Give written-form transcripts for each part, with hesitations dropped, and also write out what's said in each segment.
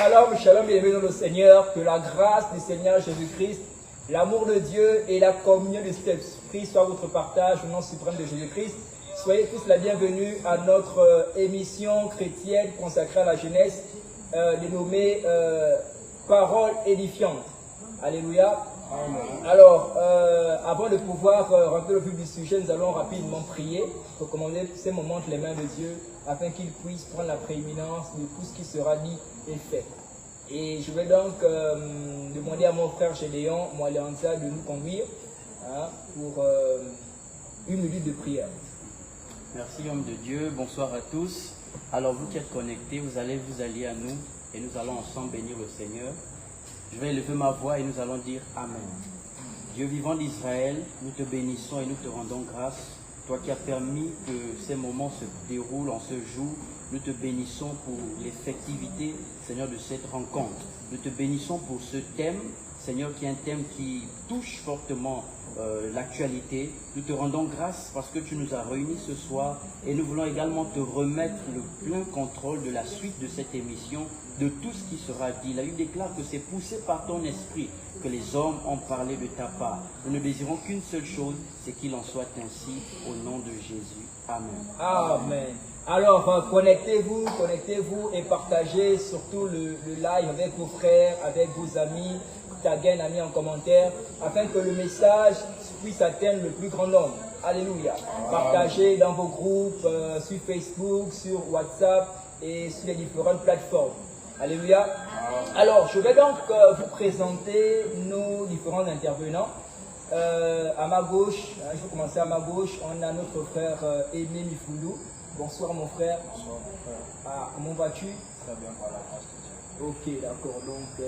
Shalom, shalom, bienvenue dans le Seigneur, que la grâce du Seigneur Jésus-Christ, l'amour de Dieu et la communion du Saint-Esprit soient votre partage au nom suprême de Jésus-Christ. Soyez tous la bienvenue à notre émission chrétienne consacrée à la jeunesse, dénommée Parole édifiante. Alléluia. Amen. Alors, avant de pouvoir rentrer le vif du sujet, nous allons rapidement prier pour commander ces moments entre les mains de Dieu afin qu'il puisse prendre la prééminence de tout ce qui sera dit et fait. Et je vais donc demander à mon frère Gédéon Moaléanza de nous conduire pour une minute de prière. Merci homme de Dieu, bonsoir à tous. Alors vous qui êtes connectés, vous allez vous allier à nous et nous allons ensemble bénir le Seigneur. Je vais élever ma voix et nous allons dire Amen. Dieu vivant d'Israël, nous te bénissons et nous te rendons grâce. Toi qui as permis que ces moments se déroulent en ce jour, nous te bénissons pour l'effectivité, Seigneur, de cette rencontre. Nous te bénissons pour ce thème, Seigneur, qui est un thème qui touche fortement l'actualité. Nous te rendons grâce parce que tu nous as réunis ce soir et nous voulons également te remettre le plein contrôle de la suite de cette émission, de tout ce qui sera dit. La Bible déclare que c'est poussé par ton esprit que les hommes ont parlé de ta part. Nous ne désirons qu'une seule chose, c'est qu'il en soit ainsi au nom de Jésus. Amen. Amen. Alors, connectez-vous et partagez surtout le live avec vos frères, avec vos amis, taguez un ami en commentaire, afin que le message puisse atteindre le plus grand nombre. Alléluia. Partagez dans vos groupes, sur Facebook, sur WhatsApp et sur les différentes plateformes. Alléluia. Alors, je vais donc vous présenter nos différents intervenants. À ma gauche, je vais commencer à ma gauche, on a notre frère Aimé Mifoulou. Bonsoir mon frère. Bonsoir mon frère. Ah, comment vas-tu? Très bien par la grâce de Dieu. Ok, d'accord. Donc,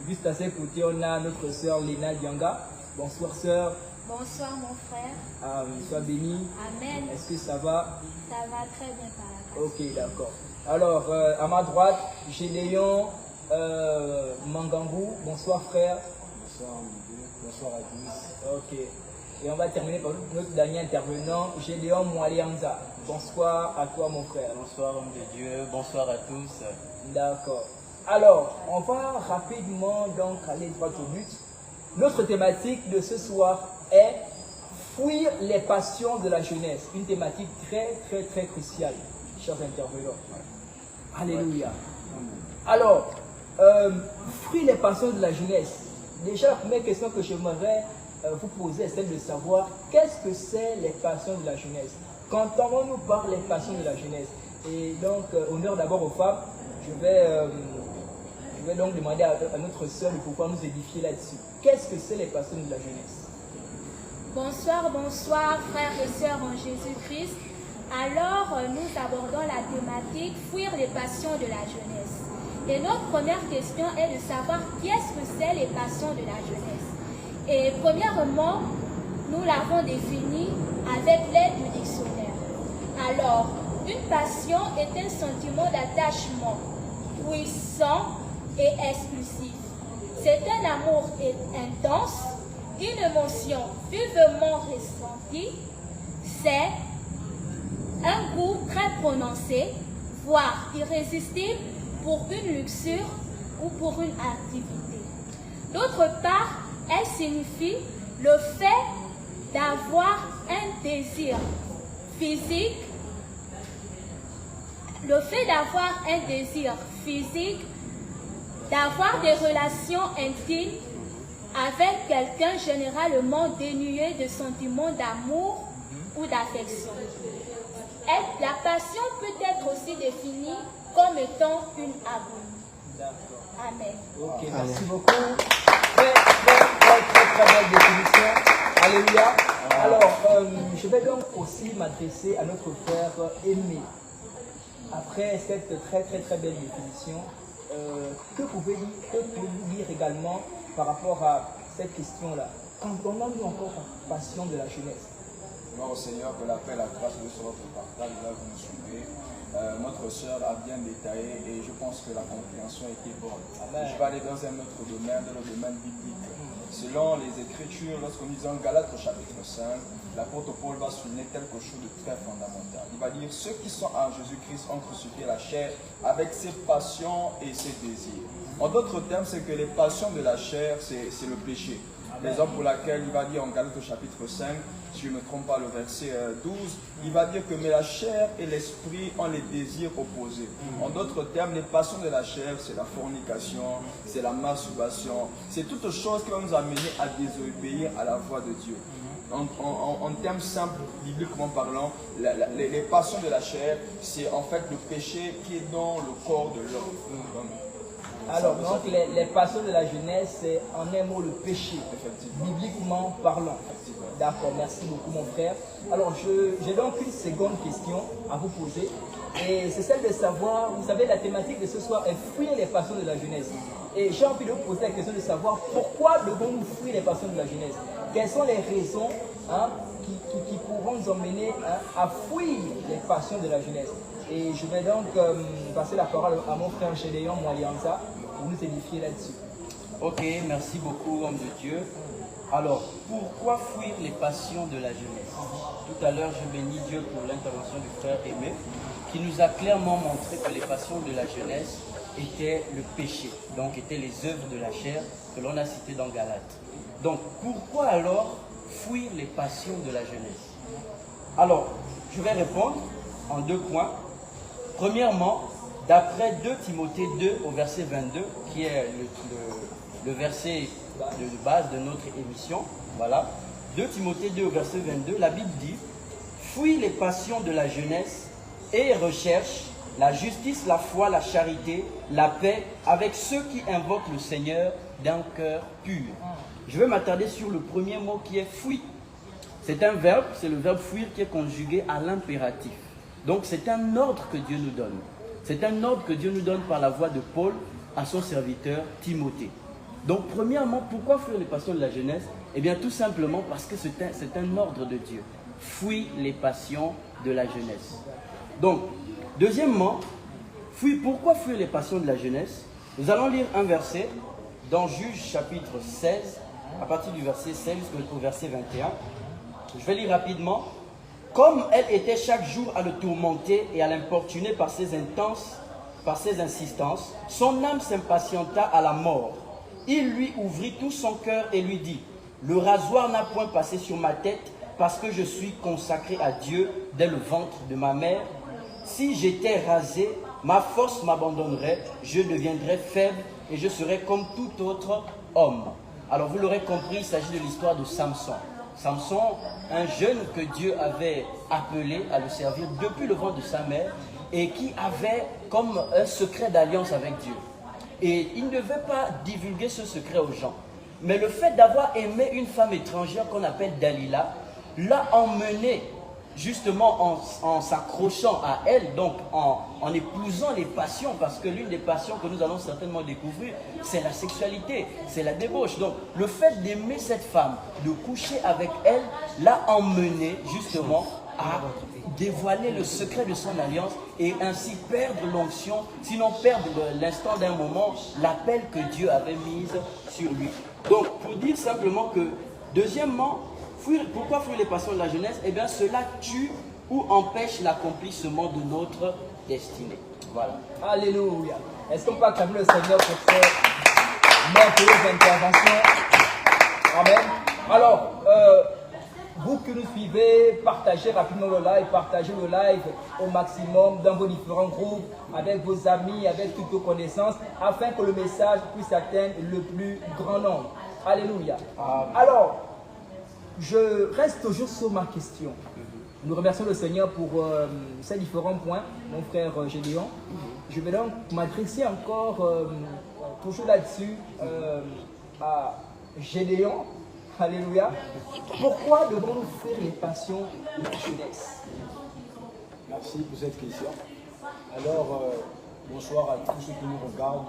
juste à ses côtés, on a notre sœur Léna Dianga. Bonsoir sœur. Bonsoir mon frère. Ah, sois béni. Amen. Est-ce que ça va? Ça va très bien par la grâce. Ok, d'accord. Alors, à ma droite, Gédéon Mangangou. Bonsoir frère. Bonsoir mon Dieu. Bonsoir à tous. Ok. Et on va terminer par notre dernier intervenant, Gédéon Moaléanza. Bonsoir à toi mon frère. Bonsoir homme de Dieu, bonsoir à tous. D'accord. Alors, on va rapidement donc aller droit au but. Notre thématique de ce soir est fuir les passions de la jeunesse. Une thématique très cruciale, chers intervenants. Alléluia. Alors, fuir les passions de la jeunesse. Déjà, la première question que j'aimerais vous poser est celle de savoir qu'est-ce que c'est les passions de la jeunesse. Qu'entendons-nous par les passions de la jeunesse? Et donc, honneur d'abord aux femmes, je vais donc demander à notre sœur de pouvoir nous édifier là-dessus. Qu'est-ce que c'est les passions de la jeunesse? Bonsoir, bonsoir frères et sœurs en Jésus-Christ. Alors, nous abordons la thématique fuir les passions de la jeunesse. Et notre première question est de savoir qu'est-ce que c'est les passions de la jeunesse. Et premièrement, nous l'avons défini avec l'aide du dictionnaire. Alors, une passion est un sentiment d'attachement puissant et exclusif. C'est un amour intense, une émotion vivement ressentie. C'est un goût très prononcé, voire irrésistible pour une luxure ou pour une activité. D'autre part, elle signifie le fait d'avoir un désir physique, d'avoir des relations intimes avec quelqu'un généralement dénué de sentiments d'amour ou d'affection. La passion peut être aussi définie comme étant une agonie. D'accord. Amen. Ok, merci beaucoup. Très belle définition. Alléluia. Alors, je vais donc aussi m'adresser à notre frère Aimé. Après cette très belle définition, que pouvez-vous dire également par rapport à cette question-là? Qu'entendons-nous encore par passion de la jeunesse? Gloire au Seigneur, que la paix et la grâce de sur votre partage, là vous nous suivez. Notre sœur a bien détaillé et je pense que la compréhension était bonne. Amen. Je vais aller dans un autre domaine, dans le domaine biblique. selon les Écritures, lorsque nous lisons Galates au chapitre 5, l'apôtre Paul va souligner quelque chose de très fondamental. Il va dire, ceux qui sont en Jésus-Christ ont crucifié la chair avec ses passions et ses désirs. En d'autres termes, c'est que les passions de la chair, c'est le péché. Raison pour laquelle il va dire en Galates au chapitre 5, si je ne me trompe pas, le verset 12, il va dire que mais la chair et l'esprit ont les désirs opposés. En d'autres termes, les passions de la chair, c'est la fornication, c'est la masturbation, c'est toute chose qui va nous amener à désobéir à la voix de Dieu. En termes simples, bibliquement parlant, les passions de la chair, c'est en fait le péché qui est dans le corps de l'homme. Alors, donc, les passions de la jeunesse, c'est en un mot le péché, bibliquement parlant. D'accord, merci beaucoup mon frère. Alors, j'ai donc une seconde question à vous poser. Et c'est celle de savoir, vous savez, la thématique de ce soir est fuir les passions de la jeunesse. Et j'ai envie de vous poser la question de savoir pourquoi devons-nous fuir les passions de la jeunesse? Quelles sont les raisons qui pourront nous emmener à fuir les passions de la jeunesse? Et je vais donc passer la parole à mon frère Gédéon Mwalianza pour nous édifier là-dessus. Ok, merci beaucoup, homme de Dieu. Alors, pourquoi fuir les passions de la jeunesse? Tout à l'heure, je bénis Dieu pour l'intervention du frère Aimé, qui nous a clairement montré que les passions de la jeunesse étaient le péché, donc étaient les œuvres de la chair que l'on a citées dans Galates. Donc, pourquoi alors fuir les passions de la jeunesse? Alors, je vais répondre en 2 points. Premièrement, d'après 2 Timothée 2 au verset 22, qui est le verset de base de notre émission, voilà, 2 Timothée 2 au verset 22, la Bible dit « Fuis les passions de la jeunesse et recherche la justice, la foi, la charité, la paix avec ceux qui invoquent le Seigneur d'un cœur pur. » Je vais m'attarder sur le premier mot qui est « fuir ». C'est un verbe, c'est le verbe « fuir » qui est conjugué à l'impératif. Donc c'est un ordre que Dieu nous donne. C'est un ordre que Dieu nous donne par la voix de Paul à son serviteur Timothée. Donc premièrement, pourquoi fuir les passions de la jeunesse? Eh bien tout simplement parce que c'est un ordre de Dieu. Fuis les passions de la jeunesse. Donc, deuxièmement, pourquoi fuir les passions de la jeunesse? Nous allons lire un verset dans Juges chapitre 16, à partir du verset 16 jusqu'au verset 21. Je vais lire rapidement. Comme elle était chaque jour à le tourmenter et à l'importuner par ses insistances, son âme s'impatienta à la mort. Il lui ouvrit tout son cœur et lui dit, « Le rasoir n'a point passé sur ma tête parce que je suis consacré à Dieu dès le ventre de ma mère. Si j'étais rasé, ma force m'abandonnerait, je deviendrais faible et je serais comme tout autre homme. » Alors vous l'aurez compris, il s'agit de l'histoire de Samson. Samson, un jeune que Dieu avait appelé à le servir depuis le ventre de sa mère et qui avait comme un secret d'alliance avec Dieu. Et il ne devait pas divulguer ce secret aux gens. Mais le fait d'avoir aimé une femme étrangère qu'on appelle Dalila l'a emmené justement en s'accrochant à elle, donc en épousant les passions, parce que l'une des passions que nous allons certainement découvrir, c'est la sexualité, c'est la débauche. Donc le fait d'aimer cette femme, de coucher avec elle, l'a emmené justement à dévoiler le secret de son alliance et ainsi perdre l'onction, sinon perdre l'instant d'un moment, l'appel que Dieu avait mis sur lui. Donc pour dire simplement que, deuxièmement, pourquoi fuir les passions de la jeunesse? Eh bien, cela tue ou empêche l'accomplissement de notre destinée. Voilà. Alléluia. Est-ce qu'on peut acclamer le Seigneur pour ces merveilleuses interventions? Amen. Alors, vous que nous suivez, partagez rapidement le live, partagez le live au maximum dans vos différents groupes, avec vos amis, avec toutes vos connaissances, afin que le message puisse atteindre le plus grand nombre. Alléluia. Alors, je reste toujours sur ma question. Nous remercions le Seigneur pour ces différents points, mon frère Gédéon. Je vais donc m'adresser encore, toujours là-dessus, à Gédéon. Alléluia. Pourquoi devons-nous fuir les passions de la jeunesse? Merci pour cette question. Alors, bonsoir à tous ceux qui nous regardent,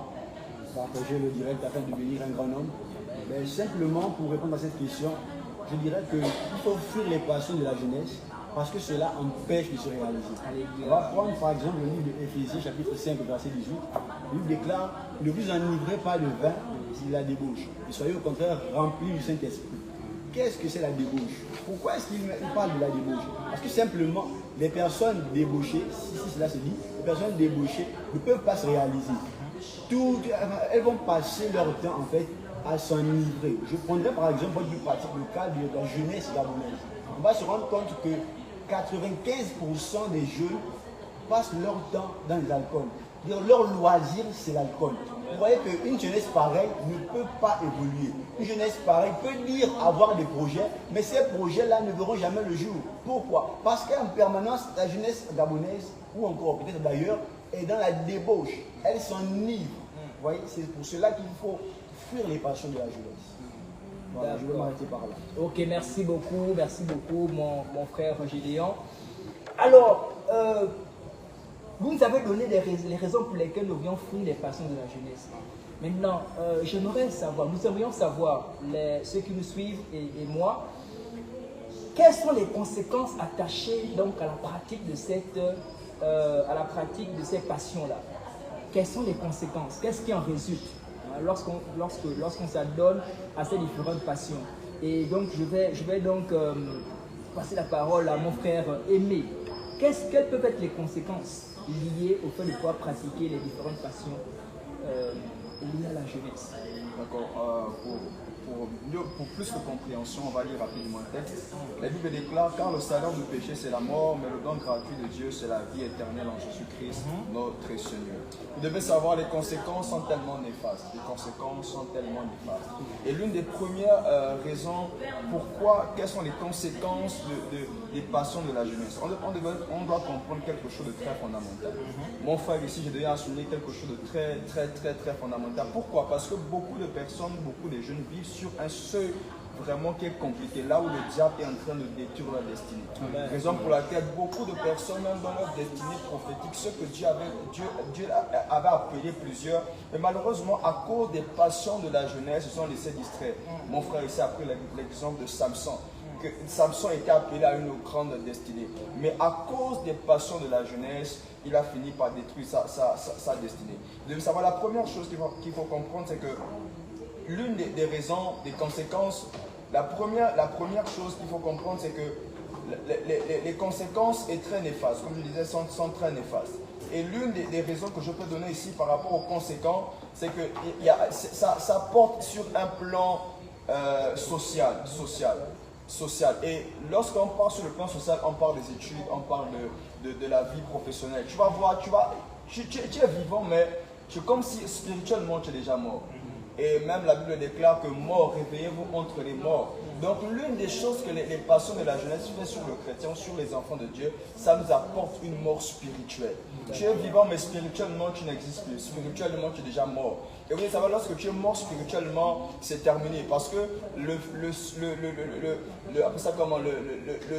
partager le direct afin de devenir un grand homme. Mais simplement, pour répondre à cette question, je dirais qu'il faut fuir les passions de la jeunesse parce que cela empêche de se réaliser. Alléluia. On va prendre par exemple le livre d'Éphésiens chapitre 5 verset 18. Le livre déclare, ne vous enivrez pas de vin, c'est la débauche, et soyez au contraire remplis du Saint-Esprit. Qu'est-ce que c'est la débauche? Pourquoi est-ce qu'il parle de la débauche? Parce que simplement, les personnes débauchées, si cela se dit, les personnes débauchées ne peuvent pas se réaliser. Elles vont passer leur temps en fait à s'enivrer. Je prendrai par exemple votre plus pratique le cas de la jeunesse gabonaise. On va se rendre compte que 95% des jeunes passent leur temps dans les alcools. Leur loisir, c'est l'alcool. Vous voyez qu'une jeunesse pareille ne peut pas évoluer. Une jeunesse pareille peut dire avoir des projets, mais ces projets-là ne verront jamais le jour. Pourquoi? Parce qu'en permanence, la jeunesse gabonaise, ou encore peut-être d'ailleurs, est dans la débauche. Elle s'enivre. Vous voyez, c'est pour cela qu'il faut fuir les passions de la jeunesse. Voilà, je vais m'arrêter par là. Ok, merci beaucoup mon frère Gédéon. Alors, vous nous avez donné les raisons pour lesquelles nous voulions fuir les passions de la jeunesse. Maintenant, nous aimerions savoir, ceux qui nous suivent et moi, quelles sont les conséquences attachées donc à la pratique de ces passions-là? Quelles sont les conséquences? Qu'est-ce qui en résulte lorsqu'on s'adonne à ces différentes passions? Et donc, je vais donc passer la parole à mon frère Aimé. Quelles peuvent être les conséquences liées au fait de pouvoir pratiquer les différentes passions liées à la jeunesse? D'accord. Pour plus de compréhension, on va lire rapidement le texte. La Bible déclare, car le salaire du péché c'est la mort, mais le don gratuit de Dieu c'est la vie éternelle en Jésus-Christ, notre Seigneur. Vous devez savoir, les conséquences sont tellement néfastes. Les conséquences sont tellement néfastes. Et l'une des premières raisons quelles sont les conséquences des passions de la jeunesse. On doit comprendre quelque chose de très fondamental. Mon frère ici, je devais souligner quelque chose de très fondamental. Pourquoi? Parce que beaucoup de personnes, beaucoup de jeunes vivent sur un seuil vraiment qui est compliqué, là où le diable est en train de détruire leur destinée. Raison pour laquelle beaucoup de personnes, même dans leur destinée prophétique, ce que Dieu avait appelé plusieurs, mais malheureusement, à cause des passions de la jeunesse, ils sont laissés distraits. Mon frère ici a pris l'exemple de Samson. Samson était appelé à une grande destinée, mais à cause des passions de la jeunesse, il a fini par détruire sa destinée. Vous devez savoir, la première chose qu'il faut comprendre, c'est que l'une des raisons, des conséquences, la première chose qu'il faut comprendre, c'est que les conséquences sont très néfastes, comme je disais, sont très néfastes. Et l'une des raisons que je peux donner ici par rapport aux conséquences, c'est que ça porte sur un plan social. Et lorsqu'on parle sur le plan social, on parle des études, on parle de la vie professionnelle. Tu vas voir, tu es vivant, mais c'est comme si spirituellement tu es déjà mort. Et même la Bible déclare que mort, réveillez-vous entre les morts. Donc l'une des choses que les passions de la jeunesse font sur le chrétien, sur les enfants de Dieu, ça nous apporte une mort spirituelle. Tu es vivant, mais spirituellement tu n'existes plus. Spirituellement tu es déjà mort. Et vous voyez, ça va, lorsque tu es mort spirituellement, c'est terminé. Parce que le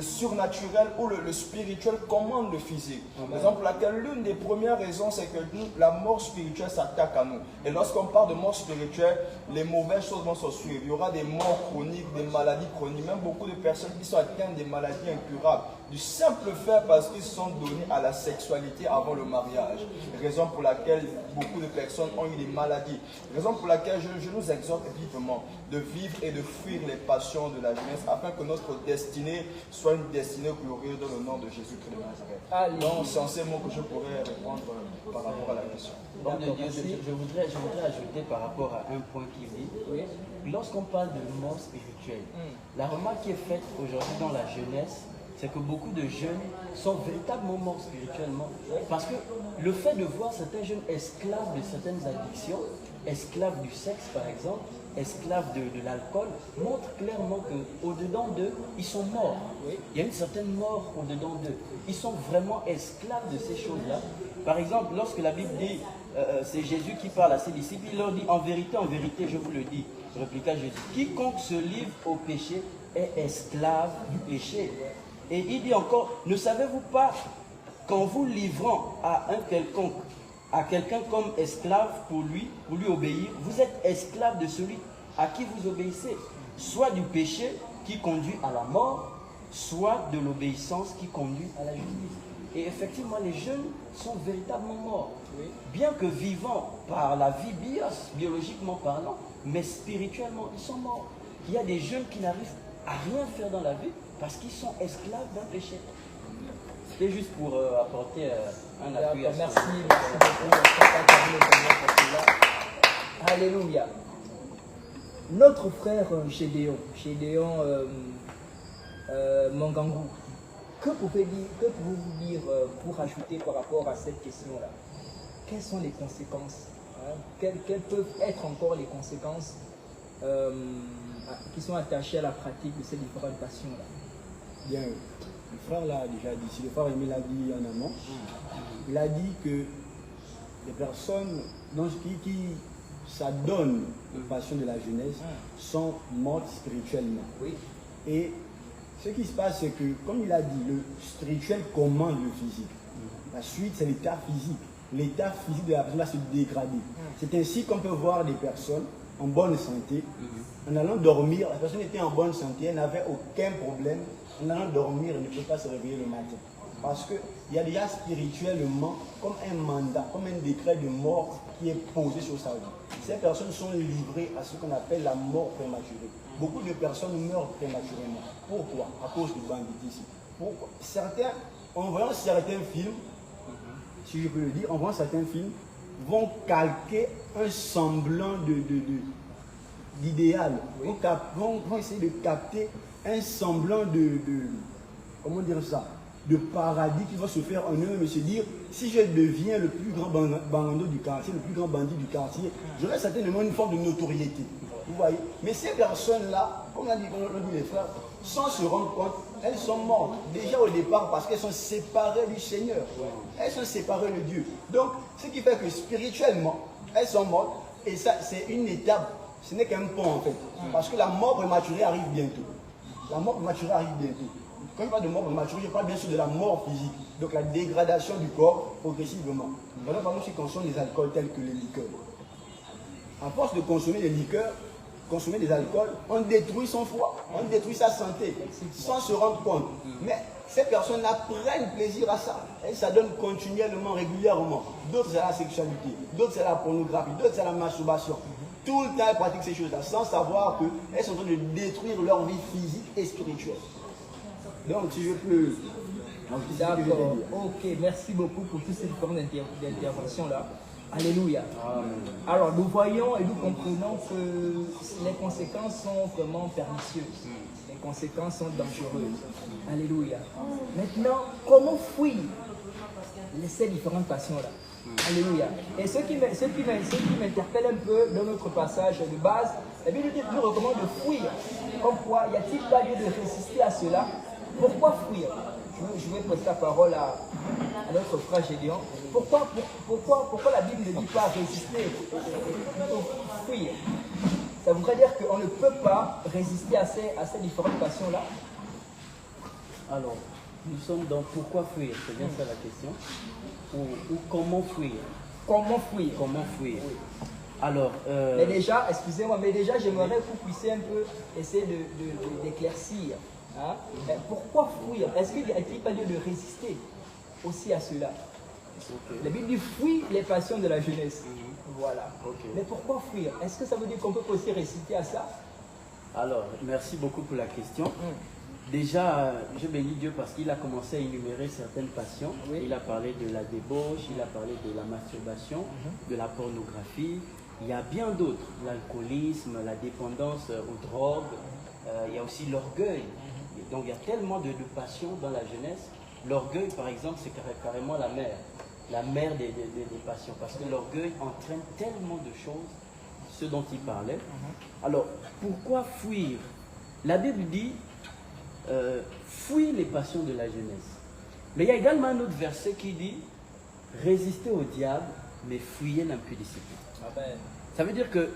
surnaturel ou le spirituel commande le physique. Par exemple, l'une des premières raisons, c'est que la mort spirituelle s'attaque à nous. Et lorsqu'on parle de mort spirituelle, les mauvaises choses vont se suivre. Il y aura des morts chroniques, des maladies chroniques, même beaucoup de personnes qui sont atteintes des maladies incurables. Du simple fait parce qu'ils se sont donnés à la sexualité avant le mariage. Raison pour laquelle beaucoup de personnes ont eu des maladies. Raison pour laquelle je nous exhorte vivement de vivre et de fuir les passions de la jeunesse afin que notre destinée soit une destinée glorieuse dans le nom de Jésus-Christ de Nazareth. Donc c'est en ces mots que je pourrais répondre par rapport à la question. Bon, je voudrais ajouter par rapport à un point qui dit, lorsqu'on parle de mort spirituelle, la remarque qui est faite aujourd'hui dans la jeunesse, c'est que beaucoup de jeunes sont véritablement morts spirituellement. Parce que le fait de voir certains jeunes esclaves de certaines addictions, esclaves du sexe par exemple, esclaves de l'alcool, montre clairement qu'au-dedans d'eux, ils sont morts. Il y a une certaine mort au-dedans d'eux. Ils sont vraiment esclaves de ces choses-là. Par exemple, lorsque la Bible dit, c'est Jésus qui parle à ses disciples, il leur dit, en vérité, je vous le dis, répliqua Jésus, quiconque se livre au péché est esclave du péché. Et il dit encore, ne savez-vous pas qu'en vous livrant à quelqu'un comme esclave pour lui obéir, vous êtes esclave de celui à qui vous obéissez, soit du péché qui conduit à la mort, soit de l'obéissance qui conduit à la justice. Et effectivement, les jeunes sont véritablement morts. Oui. Bien que vivants par la vie biologiquement parlant, mais spirituellement, ils sont morts. Il y a des jeunes qui n'arrivent à rien faire dans la vie parce qu'ils sont esclaves d'un péché. C'était juste pour apporter un appui à Merci, ce beaucoup. Alléluia. Notre frère Gédéon Mangangou, que pouvez-vous dire pour ajouter par rapport à cette question-là? Quelles sont les conséquences, hein? Quelles peuvent être encore les conséquences qui sont attachées à la pratique de ces différentes passions-là? Bien, le frère l'a déjà dit, si le frère Aimé l'a dit en amont, il a dit que les personnes qui s'adonnent aux passions de la jeunesse sont mortes spirituellement. Oui. Et ce qui se passe, c'est que, comme il a dit, le spirituel commande le physique. La suite, c'est l'état physique. L'état physique de la personne va se dégrader. C'est ainsi qu'on peut voir des personnes en bonne santé. En allant dormir, la personne était en bonne santé, elle n'avait aucun problème. En allant dormir, elle ne peut pas se réveiller le matin. Parce qu'il y a déjà spirituellement comme un mandat, comme un décret de mort qui est posé sur sa vie. Ces personnes sont livrées à ce qu'on appelle la mort prématurée. Beaucoup de personnes meurent prématurément. Pourquoi? À cause du banditisme. Pourquoi? Certains, en voyant certains films, si je peux le dire, en voyant certains films, vont calquer un semblant d'idéal. Oui. Vont essayer de capter un semblant comment dire ça, de paradis qui va se faire en eux-mêmes et se dire, si je deviens le plus grand bando du quartier, le plus grand bandit du quartier, j'aurai certainement une forme de notoriété. Vous voyez? Mais ces personnes-là, comme l'ont dit les frères, sans se rendre compte, elles sont mortes. Déjà au départ parce qu'elles sont séparées du Seigneur. Elles sont séparées de Dieu. Donc, ce qui fait que spirituellement, elles sont mortes. Et ça, c'est une étape. Ce n'est qu'un pont en fait. Parce que la mort prématurée arrive bientôt. La mort prématurée arrive bientôt. Quand je parle de mort prématurée, je parle bien sûr de la mort physique. Donc la dégradation du corps progressivement. Voilà, par exemple, si on consomme des alcools tels que les liqueurs. À force de consommer des liqueurs, consommer des alcools, on détruit son foie, on détruit sa santé, sans se rendre compte. Mais ces personnes-là prennent plaisir à ça. Elles s'adonnent continuellement, régulièrement. D'autres, c'est la sexualité, d'autres, c'est la pornographie, d'autres, c'est la masturbation. Tout le temps, elles pratiquent ces choses-là, sans savoir qu'elles sont en train de détruire leur vie physique et spirituelle. Donc, si je peux... D'accord, ok, merci beaucoup pour toutes ces formes d'intervention-là. Alléluia. Amen. Alors, nous voyons et nous comprenons que les conséquences sont vraiment pernicieuses. Les conséquences sont dangereuses. Alléluia. Maintenant, comment fuir ces différentes passions-là? Alléluia. Et ce qui m'interpelle un peu dans notre passage de base, la Bible nous recommande de fuir. Comme quoi, y a-t-il pas lieu de résister à cela? Pourquoi fuir? Je vais poser la parole à notre frère Gédéon. Pourquoi la Bible ne dit pas résister, plutôt fuir? Ça voudrait dire qu'on ne peut pas résister à ces différentes passions-là? Alors, nous sommes dans pourquoi fuir, c'est bien ça la question. Ou comment fuir? Comment fuir? Comment fuir? Oui. Alors, mais déjà, excusez-moi, j'aimerais que vous puissiez un peu essayer d'éclaircir. Hein? Pourquoi fuir? Est-ce qu'il n'y a-t-il pas lieu de résister aussi à cela? Okay. La Bible dit fuir les passions de la jeunesse. Voilà. Okay. Mais pourquoi fuir? Est-ce que ça veut dire qu'on peut aussi résister à ça? Alors, merci beaucoup pour la question. Déjà, je bénis Dieu parce qu'il a commencé à énumérer certaines passions. Oui. Il a parlé de la débauche, il a parlé de la masturbation, de la pornographie. Il y a bien d'autres, l'alcoolisme, la dépendance aux drogues, il y a aussi l'orgueil. Donc il y a tellement de passions dans la jeunesse. L'orgueil, par exemple, c'est carrément la mère des passions, parce que l'orgueil entraîne tellement de choses, ce dont il parlait. Alors, pourquoi fuir? La Bible dit, fuis les passions de la jeunesse. Mais il y a également un autre verset qui dit, résistez au diable, mais fuyez l'impudicité. Amen. Ça veut dire que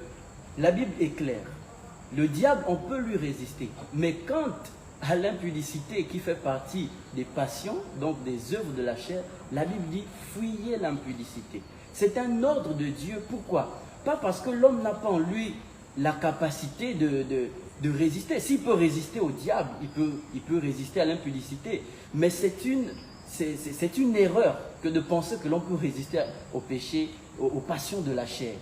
la Bible est claire. Le diable, on peut lui résister. Mais quant à l'impudicité qui fait partie des passions, donc des œuvres de la chair, la Bible dit fuyez l'impudicité. C'est un ordre de Dieu. Pourquoi? Pas parce que l'homme n'a pas en lui la capacité de résister. S'il peut résister au diable, il peut résister à l'impudicité. Mais c'est une erreur que de penser que l'on peut résister au péché, aux passions de la chair.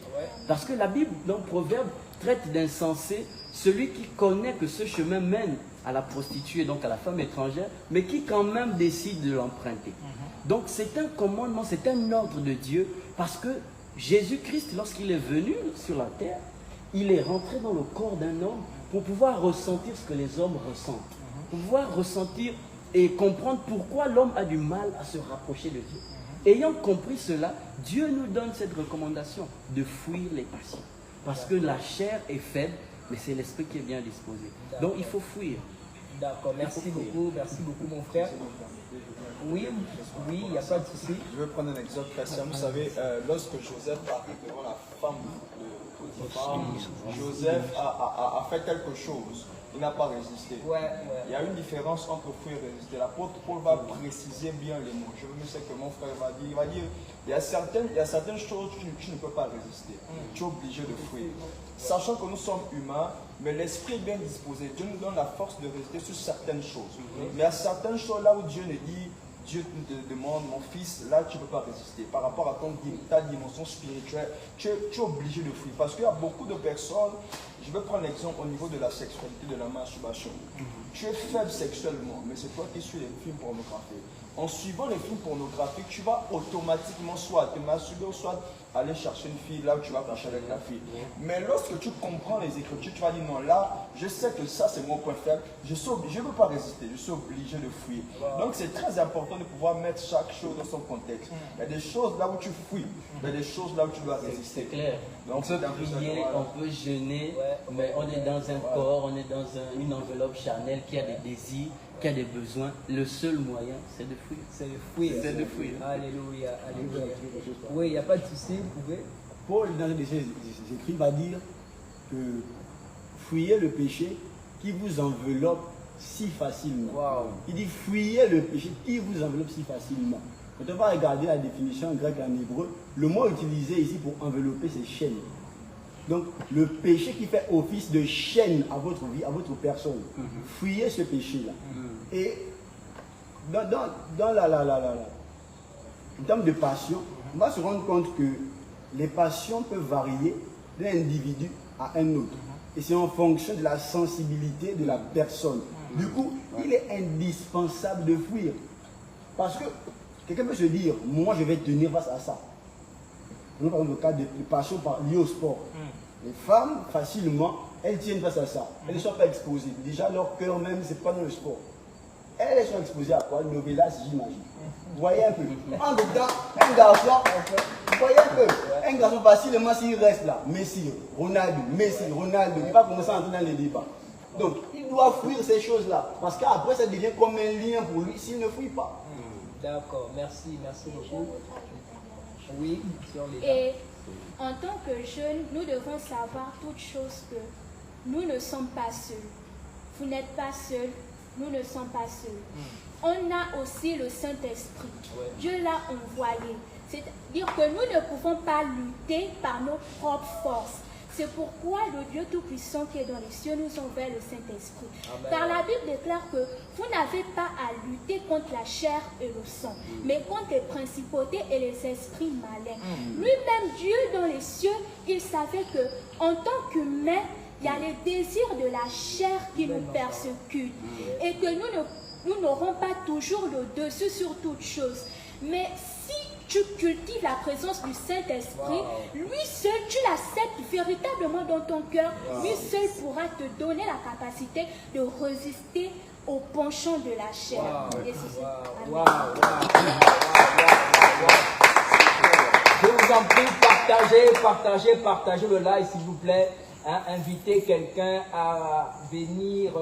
Parce que la Bible, dans le Proverbe, traite d'insensé celui qui connaît que ce chemin mène à la prostituée, donc à la femme étrangère, mais qui quand même décide de l'emprunter. Donc c'est un commandement, c'est un ordre de Dieu, parce que Jésus-Christ, lorsqu'il est venu sur la terre, il est rentré dans le corps d'un homme pour pouvoir ressentir ce que les hommes ressentent, pour pouvoir ressentir et comprendre pourquoi l'homme a du mal à se rapprocher de Dieu. Ayant compris cela, Dieu nous donne cette recommandation de fuir les passions. Parce que la chair est faible, mais c'est l'esprit qui est bien disposé. Donc il faut fuir. D'accord, merci beaucoup mon frère. Oui, il n'y a pas de souci. Je vais prendre un exemple très simple. Vous savez, lorsque Joseph arrive devant la femme de Potiphar, Joseph a fait quelque chose. Il n'a pas résisté. Il y a une différence entre fuir et résister. L'apôtre Paul va préciser bien les mots. Je veux dire ce que mon frère va dire. Il va dire, il y a certaines choses que tu ne peux pas résister. Tu es obligé de fuir. Sachant que nous sommes humains, mais l'esprit est bien disposé. Dieu nous donne la force de résister sur certaines choses. Mais il y a certaines choses là où Dieu nous dit, Dieu te demande, mon fils, là tu ne peux pas résister. Par rapport à ta dimension spirituelle, tu es obligé de fuir. Parce qu'il y a beaucoup de personnes, je vais prendre l'exemple au niveau de la sexualité, de la masturbation. Tu es faible sexuellement, mais c'est toi qui suis les films pornographiques. En suivant les films pornographiques, tu vas automatiquement soit te masturber, soit aller chercher une fille là où tu vas coucher avec la fille. Mais lorsque tu comprends les Écritures, tu vas dire non, là, je sais que ça c'est mon point faible, je ne peux pas résister, je suis obligé de fuir. Donc c'est très important de pouvoir mettre chaque chose dans son contexte. Il y a des choses là où tu fuis, il y a des choses là où tu dois résister. C'est clair. Donc, on peut prier, on peut jeûner, mais on est dans un corps, on est dans une enveloppe charnelle qui a des désirs, qui a des besoins. Le seul moyen, c'est de fuir. C'est de fuir. C'est de fuir. Alléluia, alléluia. Oui, il n'y a pas de souci, vous pouvez. Paul, dans un de ses écrits, va dire que fuyez le péché qui vous enveloppe si facilement. Wow. Il dit fuyez le péché qui vous enveloppe si facilement. Quand on va regarder la définition grecque en hébreu, le mot utilisé ici pour envelopper, c'est chaîne. Donc, le péché qui fait office de chaîne à votre vie, à votre personne. Fuyez ce péché-là. Et en termes de passion, on va se rendre compte que les passions peuvent varier d'un individu à un autre. Et c'est en fonction de la sensibilité de la personne. Du coup, il est indispensable de fuir. Parce que quelqu'un peut se dire, moi je vais tenir face à ça. Nous parlons du cas de passion liée au sport. Les femmes, facilement, elles tiennent face à ça. Elles ne sont pas exposées. Déjà, leur cœur même, ce n'est pas dans le sport. Elles sont exposées à quoi? Novelas, j'imagine. Vous voyez un peu. En tout cas, un garçon, vous voyez un peu. Un garçon, facilement, s'il reste là, Messi, Ronaldo, il va commencer à entrer dans les débats. Donc, il doit fuir ces choses-là. Parce qu'après, ça devient comme un lien pour lui s'il ne fuit pas. D'accord, merci beaucoup. Oui, sur les Et en tant que jeunes, nous devons savoir toute chose que nous ne sommes pas seuls. Vous n'êtes pas seuls, nous ne sommes pas seuls. On a aussi le Saint-Esprit. Dieu l'a envoyé. C'est-à-dire que nous ne pouvons pas lutter par nos propres forces. C'est pourquoi le Dieu Tout-Puissant qui est dans les cieux nous envoie le Saint-Esprit. Car la Bible déclare que vous n'avez pas à lutter contre la chair et le sang, mais contre les principautés et les esprits malins. Lui-même, Dieu dans les cieux, il savait que en tant qu'humain, il y a les désirs de la chair qui nous persécutent et que nous n'aurons pas toujours le dessus sur toute chose. Mais si tu cultives la présence du Saint-Esprit, lui seul, tu l'acceptes véritablement dans ton cœur, lui seul pourra te donner la capacité de résister au penchant de la chair. Et c'est ça. Je vous en prie, partagez le live s'il vous plaît. Invitez quelqu'un à venir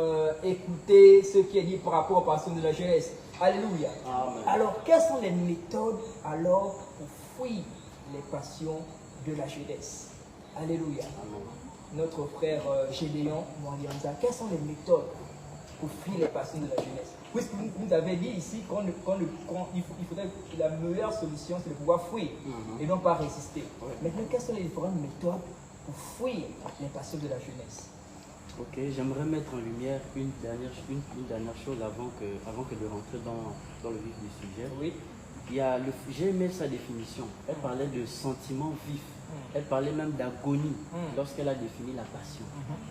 écouter ce qui est dit par rapport aux passions de la jeunesse. Alléluia. Amen. Alors, quelles sont les méthodes alors pour fuir les passions de la jeunesse? Alléluia. Amen. Notre frère Gédéon Mwandianza, quelles sont les méthodes pour fuir les passions de la jeunesse? Puisque vous avez dit ici il faudrait que la meilleure solution c'est de pouvoir fuir et non pas résister. Maintenant, quelles sont les différentes méthodes pour fuir les passions de la jeunesse? Ok, j'aimerais mettre en lumière une dernière chose avant que de rentrer dans le vif du sujet. Oui. J'ai aimé sa définition. Elle parlait de sentiments vifs. Elle parlait même d'agonie lorsqu'elle a défini la passion.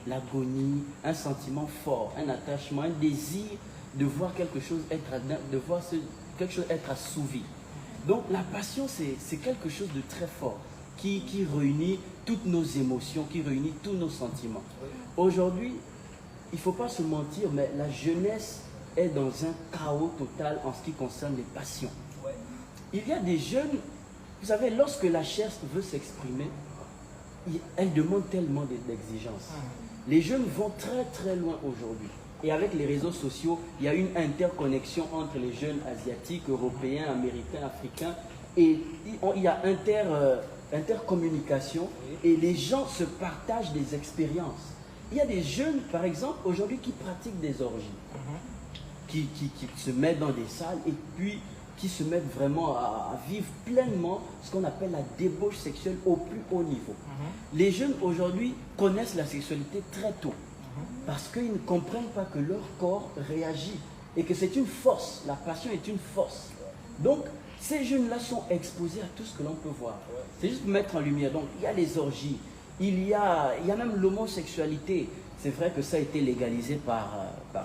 L'agonie, un sentiment fort, un attachement, un désir de voir quelque chose quelque chose être assouvi. Donc la passion, c'est quelque chose de très fort qui réunit toutes nos émotions, qui réunit tous nos sentiments. Aujourd'hui, il ne faut pas se mentir, mais la jeunesse est dans un chaos total en ce qui concerne les passions. Il y a des jeunes, vous savez, lorsque la chair veut s'exprimer, elle demande tellement d'exigences. Les jeunes vont très très loin aujourd'hui. Et avec les réseaux sociaux, il y a une interconnexion entre les jeunes asiatiques, européens, américains, africains. Et il y a intercommunication et les gens se partagent des expériences. Il y a des jeunes, par exemple, aujourd'hui qui pratiquent des orgies, qui se mettent dans des salles et puis qui se mettent vraiment à vivre pleinement ce qu'on appelle la débauche sexuelle au plus haut niveau. Les jeunes aujourd'hui connaissent la sexualité très tôt parce qu'ils ne comprennent pas que leur corps réagit et que c'est une force, la passion est une force. Donc, ces jeunes-là sont exposés à tout ce que l'on peut voir. C'est juste pour mettre en lumière. Donc, il y a les orgies, il y a même l'homosexualité. C'est vrai que ça a été légalisé par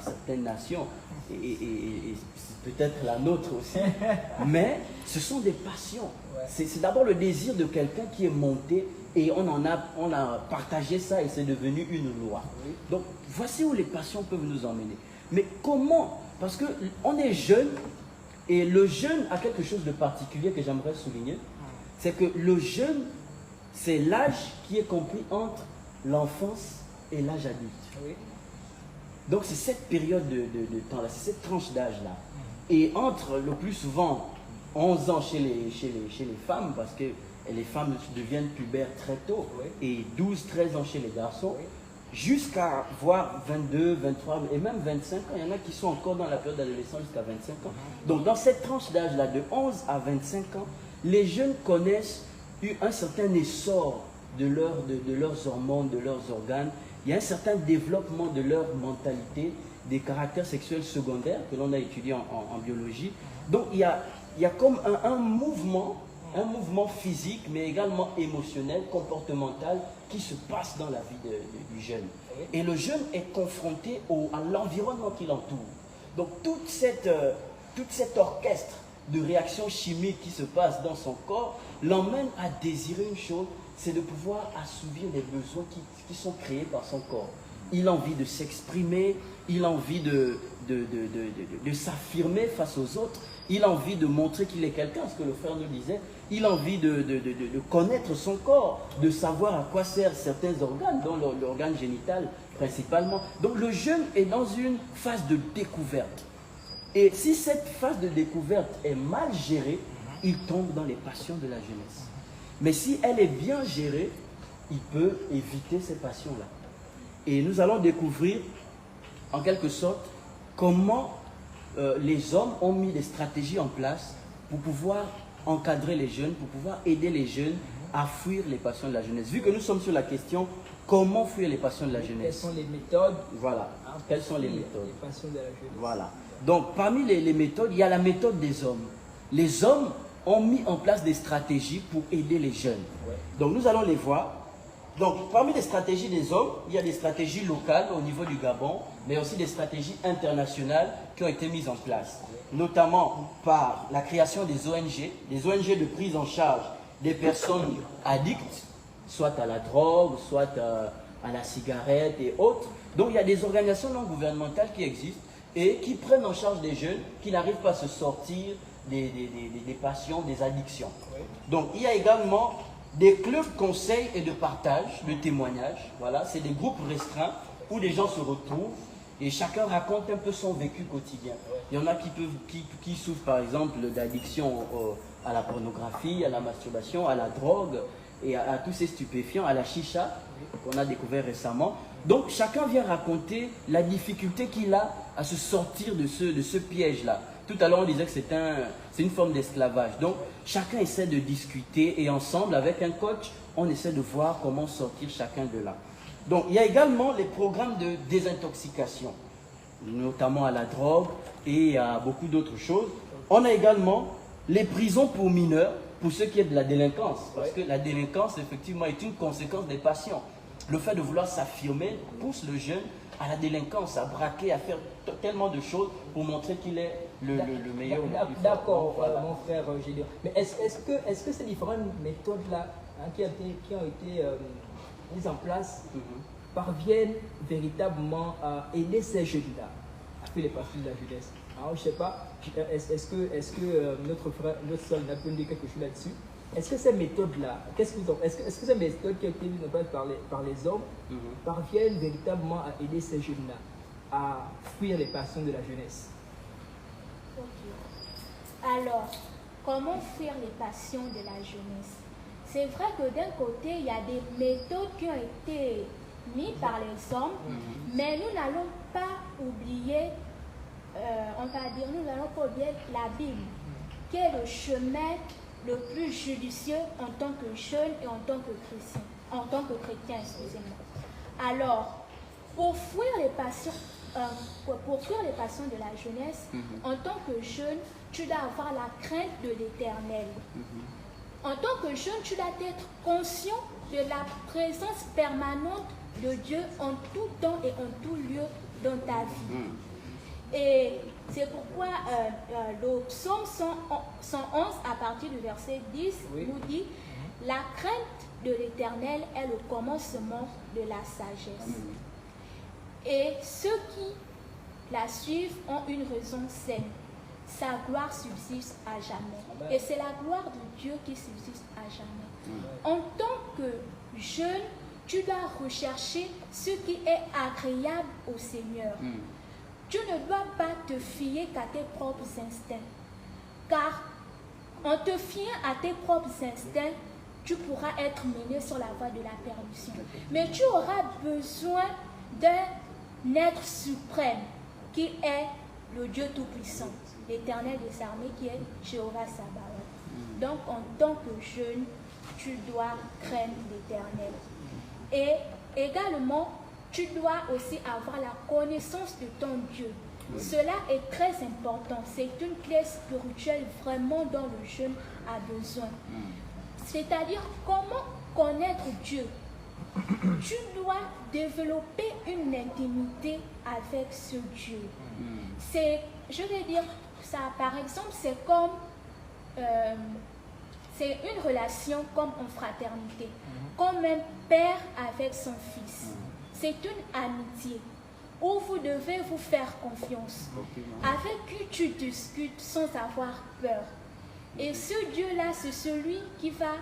certaines nations et peut-être la nôtre aussi. Mais ce sont des passions. C'est d'abord le désir de quelqu'un qui est monté et on a partagé ça et c'est devenu une loi. Donc, voici où les passions peuvent nous emmener. Mais comment? Parce qu'on est jeune. Et le jeûne a quelque chose de particulier que j'aimerais souligner. C'est que le jeûne, c'est l'âge qui est compris entre l'enfance et l'âge adulte. Donc c'est cette période de temps-là, c'est cette tranche d'âge-là. Et entre le plus souvent 11 ans chez les femmes, parce que les femmes deviennent pubères très tôt, et 12-13 ans chez les garçons, jusqu'à voir 22, 23 et même 25 ans. Il y en a qui sont encore dans la période d'adolescence jusqu'à 25 ans. Donc dans cette tranche d'âge-là, de 11 à 25 ans, les jeunes connaissent un certain essor de leurs hormones, de leurs organes. Il y a un certain développement de leur mentalité, des caractères sexuels secondaires que l'on a étudié en biologie. Donc il y a comme un mouvement physique, mais également émotionnel, comportemental, qui se passe dans la vie du jeune. Et le jeune est confronté à l'environnement qui l'entoure. Donc tout cet orchestre de réactions chimiques qui se passe dans son corps l'emmène à désirer une chose, c'est de pouvoir assouvir les besoins qui sont créés par son corps. Il a envie de s'exprimer, il a envie de s'affirmer face aux autres, il a envie de montrer qu'il est quelqu'un, ce que le frère nous disait, il a envie de connaître son corps, de savoir à quoi servent certains organes, dont l'organe génital principalement. Donc le jeune est dans une phase de découverte. Et si cette phase de découverte est mal gérée, il tombe dans les passions de la jeunesse. Mais si elle est bien gérée, il peut éviter ces passions-là. Et nous allons découvrir, en quelque sorte, comment les hommes ont mis des stratégies en place pour pouvoir encadrer les jeunes, pour pouvoir aider les jeunes à fuir les passions de la jeunesse. Vu que nous sommes sur la question, comment fuir les passions de la jeunesse? Quelles sont les méthodes? Voilà. Quelles sont les méthodes? Les passions de la jeunesse. Voilà. Donc, parmi les méthodes, il y a la méthode des hommes. Les hommes ont mis en place des stratégies pour aider les jeunes. Donc, nous allons les voir. Donc, parmi les stratégies des hommes, il y a des stratégies locales au niveau du Gabon, mais aussi des stratégies internationales qui ont été mises en place, notamment par la création des ONG de prise en charge des personnes addictes, soit à la drogue, soit à la cigarette et autres. Donc, il y a des organisations non gouvernementales qui existent et qui prennent en charge des jeunes qui n'arrivent pas à se sortir des passions, des addictions. Donc, il y a également des clubs conseils et de partage, de témoignages. Voilà, c'est des groupes restreints où les gens se retrouvent et chacun raconte un peu son vécu quotidien. Il y en a qui souffrent par exemple d'addiction à la pornographie, à la masturbation, à la drogue et à tous ces stupéfiants, à la chicha qu'on a découvert récemment. Donc chacun vient raconter la difficulté qu'il a à se sortir de ce piège-là. Tout à l'heure, on disait que c'est une forme d'esclavage. Donc, chacun essaie de discuter et ensemble, avec un coach, on essaie de voir comment sortir chacun de là. Donc, il y a également les programmes de désintoxication, notamment à la drogue et à beaucoup d'autres choses. On a également les prisons pour mineurs, pour ce qui est de la délinquance. Parce que la délinquance, effectivement, est une conséquence des passions. Le fait de vouloir s'affirmer pousse le jeune à la délinquance, à braquer, à faire tellement de choses pour montrer qu'il est le meilleur. D'accord, mon frère Gédéon. Mais est-ce que ces différentes méthodes-là qui ont été mises en place parviennent véritablement à aider ces jeunes-là à faire les passions de la jeunesse? Alors, je ne sais pas, est-ce que notre frère, notre soeur n'a pas dit quelque chose là-dessus? Est-ce que ces méthodes-là, est-ce que ces méthodes qui ont été mises en place par les hommes parviennent véritablement à aider ces jeunes-là à fuir les passions de la jeunesse? Ok. Alors, comment fuir les passions de la jeunesse? C'est vrai que d'un côté, il y a des méthodes qui ont été mises par les hommes, mais nous n'allons pas oublier, nous n'allons pas oublier la Bible, qui est le chemin le plus judicieux en tant que jeune et en tant que chrétien, excusez-moi. Alors, pour fuir les passions de la jeunesse, en tant que jeune, tu dois avoir la crainte de l'Éternel. En tant que jeune, tu dois être conscient de la présence permanente de Dieu en tout temps et en tout lieu dans ta vie. Et c'est pourquoi le psaume 111 à partir du verset 10 nous dit « La crainte de l'Éternel est le commencement de la sagesse. » Et ceux qui la suivent ont une raison saine. Sa gloire subsiste à jamais. Et c'est la gloire de Dieu qui subsiste à jamais. En tant que jeune, tu dois rechercher ce qui est agréable au Seigneur. Tu ne dois pas te fier qu'à tes propres instincts. Car en te fiant à tes propres instincts, tu pourras être mené sur la voie de la perdition. Mais tu auras besoin d'un être suprême qui est le Dieu Tout-Puissant, l'Éternel des armées qui est Jéhovah Sabaoth. Donc en tant que jeune, tu dois craindre l'Éternel. Et également, tu dois aussi avoir la connaissance de ton Dieu. Cela est très important. C'est une clé spirituelle vraiment dont le jeune a besoin. C'est-à-dire comment connaître Dieu. Tu dois développer une intimité avec ce Dieu. Je vais dire ça, par exemple, c'est comme c'est une relation comme en fraternité, comme un père avec son fils. C'est une amitié où vous devez vous faire confiance, avec qui tu discutes sans avoir peur. Et ce Dieu-là, c'est celui qui va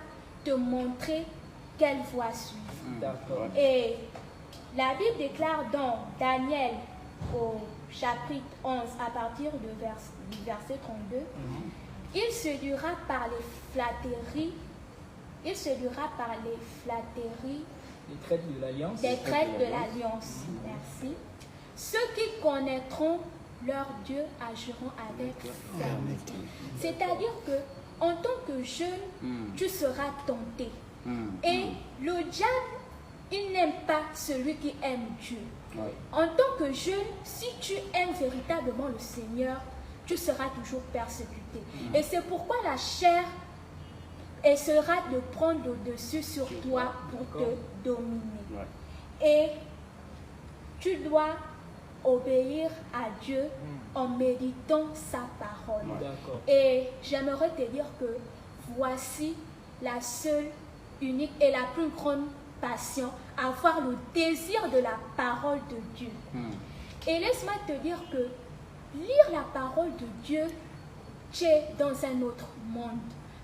te montrer quelle voie suivre. Et la Bible déclare dans Daniel au chapitre 11 à partir du verset 32, il séduira par les flatteries, les traites de l'alliance. Merci. Ceux qui connaîtront leur Dieu agiront avec fermeté. C'est-à-dire que en tant que jeune, tu seras tenté. Et le diable, il n'aime pas celui qui aime Dieu. En tant que jeune, si tu aimes véritablement le Seigneur, tu seras toujours persécuté. Et c'est pourquoi la chair essaiera de prendre le dessus sur toi pour te dominer. Et tu dois obéir à Dieu en méditant sa parole. Et j'aimerais te dire que voici la seule, unique et la plus grande passion, avoir le désir de la parole de Dieu. Et laisse-moi te dire que lire la parole de Dieu, tu es dans un autre monde,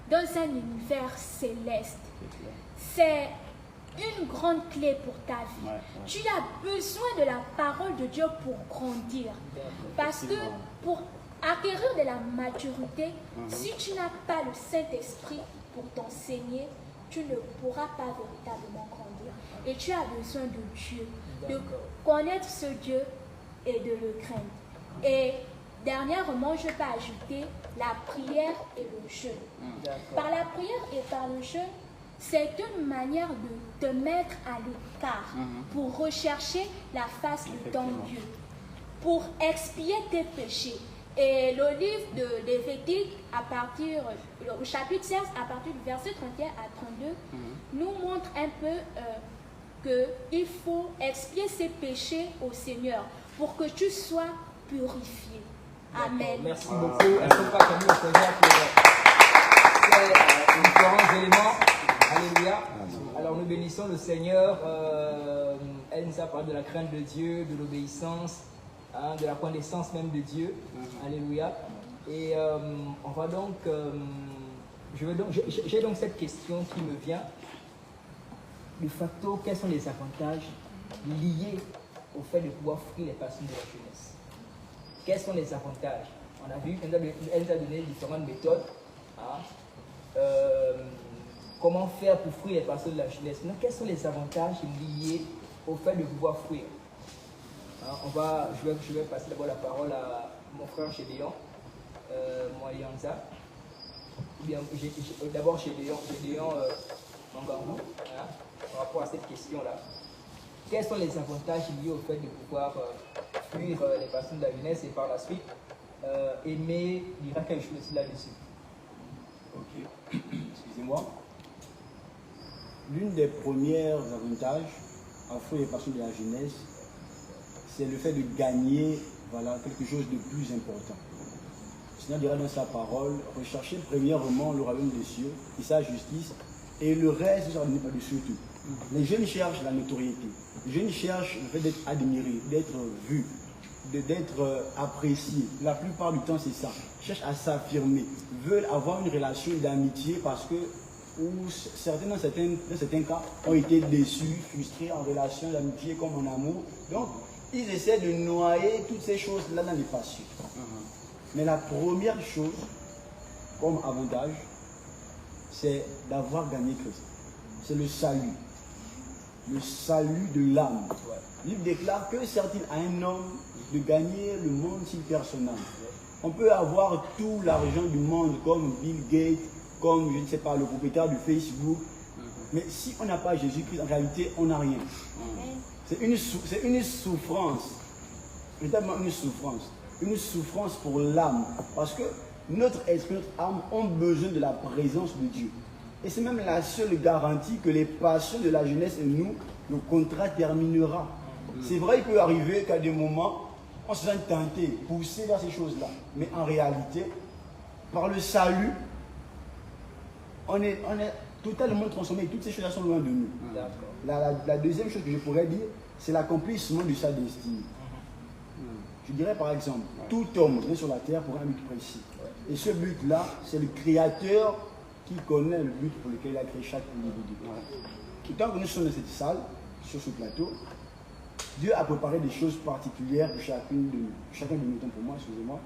dans un univers céleste. C'est une grande clé pour ta vie. Tu as besoin de la parole de Dieu pour grandir. Parce que pour acquérir de la maturité, si tu n'as pas le Saint-Esprit pour t'enseigner, tu ne pourras pas véritablement grandir. Et tu as besoin de Dieu, de connaître ce Dieu et de le craindre. Et dernièrement, je peux ajouter la prière et le jeûne. Par la prière et par le jeûne, c'est une manière de te mettre à l'écart pour rechercher la face de ton Dieu, pour expier tes péchés. Et le livre de Lévitique, au chapitre 16, à partir du verset 31 à 32, nous montre un peu qu'il faut expier ses péchés au Seigneur pour que tu sois purifié. Amen. Merci beaucoup. Est-ce qu'on peut acclamer le Seigneur pour ces différents éléments? Alléluia. Alors nous bénissons le Seigneur. Elle nous a parlé de la crainte de Dieu, de l'obéissance, de la connaissance même de Dieu. Alléluia. Et on va donc, j'ai donc cette question qui me vient. De facto, quels sont les avantages liés au fait de pouvoir fuir les passions de la jeunesse? Quels sont les avantages? On a vu qu'elle nous a donné différentes méthodes. Comment faire pour fuir les passions de la jeunesse? Mais quels sont les avantages liés au fait de pouvoir fuir? Je vais passer d'abord la parole à mon frère Gédéon, Moalianza. D'abord Gédéon Mangangou, par rapport à cette question-là. Quels sont les avantages liés au fait de pouvoir fuir les passions de la jeunesse et par la suite aimer, dira quelque chose aussi là-dessus? Ok, excusez-moi. L'une des premières avantages à fuir les passions de la jeunesse, c'est le fait de gagner quelque chose de plus important. Le Seigneur dira dans sa parole, recherchez premièrement le royaume des cieux et sa justice, et le reste ne sera donné par-dessus tout. Les jeunes cherchent la notoriété. Les jeunes cherchent le fait d'être admirés, d'être vus, d'être appréciés. La plupart du temps, c'est ça. Ils cherchent à s'affirmer, veulent avoir une relation d'amitié parce que certains, dans certains cas, ont été déçus, frustrés en relation d'amitié comme en amour. Donc, ils essaient de noyer toutes ces choses-là dans les passions. Mais la première chose, comme avantage, c'est d'avoir gagné Christ. C'est le salut. Le salut de l'âme. Le livre déclare que sert-il à un homme de gagner le monde si personne n'a? On peut avoir tout l'argent du monde comme Bill Gates, comme, je ne sais pas, le propriétaire du Facebook. Mais si on n'a pas Jésus-Christ, en réalité, on n'a rien. C'est une souffrance. Véritablement une souffrance. Une souffrance pour l'âme. Parce que notre esprit, notre âme ont besoin de la présence de Dieu. Et c'est même la seule garantie que les passions de la jeunesse et nous, le contrat terminera. C'est vrai, il peut arriver qu'à des moments, on se sent tenté, poussé vers ces choses-là. Mais en réalité, par le salut, on est totalement transformé. Toutes ces choses-là sont loin de nous. La deuxième chose que je pourrais dire, c'est l'accomplissement de sa destinée. Je dirais par exemple, tout homme vient sur la terre pour un but précis. Et ce but-là, c'est le Créateur qui connaît le but pour lequel il a créé chaque individu. Et tant que nous sommes dans cette salle, sur ce plateau, Dieu a préparé des choses particulières pour chacun de nous, pour moi, excusez-moi.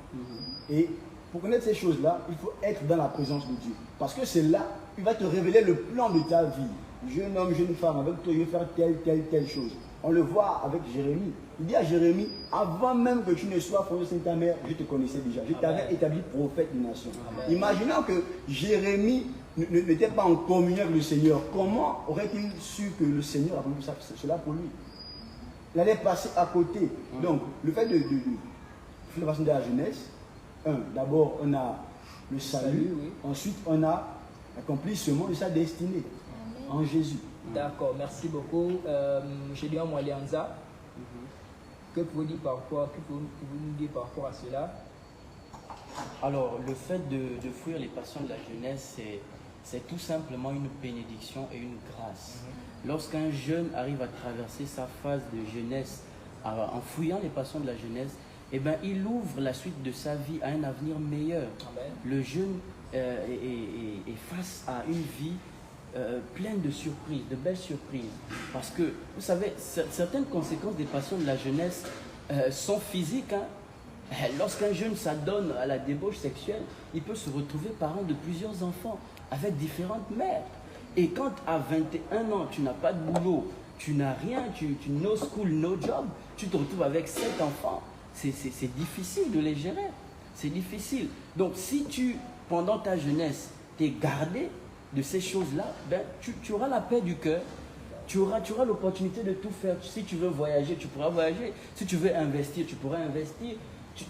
Et pour connaître ces choses-là, il faut être dans la présence de Dieu. Parce que c'est là, il va te révéler le plan de ta vie. Jeune homme, jeune femme, avec toi, je vais faire telle chose. On le voit avec Jérémie. Il dit à Jérémie, avant même que tu ne sois formé au sein de ta mère, je te connaissais déjà. Je t'avais établi prophète des nations. Imaginons que Jérémie n'était pas en communion avec le Seigneur. Comment aurait-il su que le Seigneur a voulu cela pour lui? Il allait passer à côté. Donc, le fait de la façon de la jeunesse, d'abord, on a le salut. Ensuite, on a l'accomplissement de sa destinée en Jésus. D'accord, merci beaucoup. Gédéon Moalianza, que pouvez-vous nous dire par rapport à cela? Alors, le fait de fuir les passions de la jeunesse, c'est tout simplement une bénédiction et une grâce. Lorsqu'un jeune arrive à traverser sa phase de jeunesse en fuyant les passions de la jeunesse, eh bien, il ouvre la suite de sa vie à un avenir meilleur. Amen. Le jeune est face à une vie pleine de surprises, de belles surprises. Parce que, vous savez, certaines conséquences des passions de la jeunesse sont physiques. Lorsqu'un jeune s'adonne à la débauche sexuelle, il peut se retrouver parent de plusieurs enfants avec différentes mères. Et quand à 21 ans, tu n'as pas de boulot, tu n'as rien, tu no school, no job, tu te retrouves avec 7 enfants. C'est difficile de les gérer. C'est difficile. Donc, si tu, pendant ta jeunesse, t'es gardé de ces choses-là, ben, tu auras la paix du cœur. Tu auras l'opportunité de tout faire. Si tu veux voyager, tu pourras voyager. Si tu veux investir, tu pourras investir.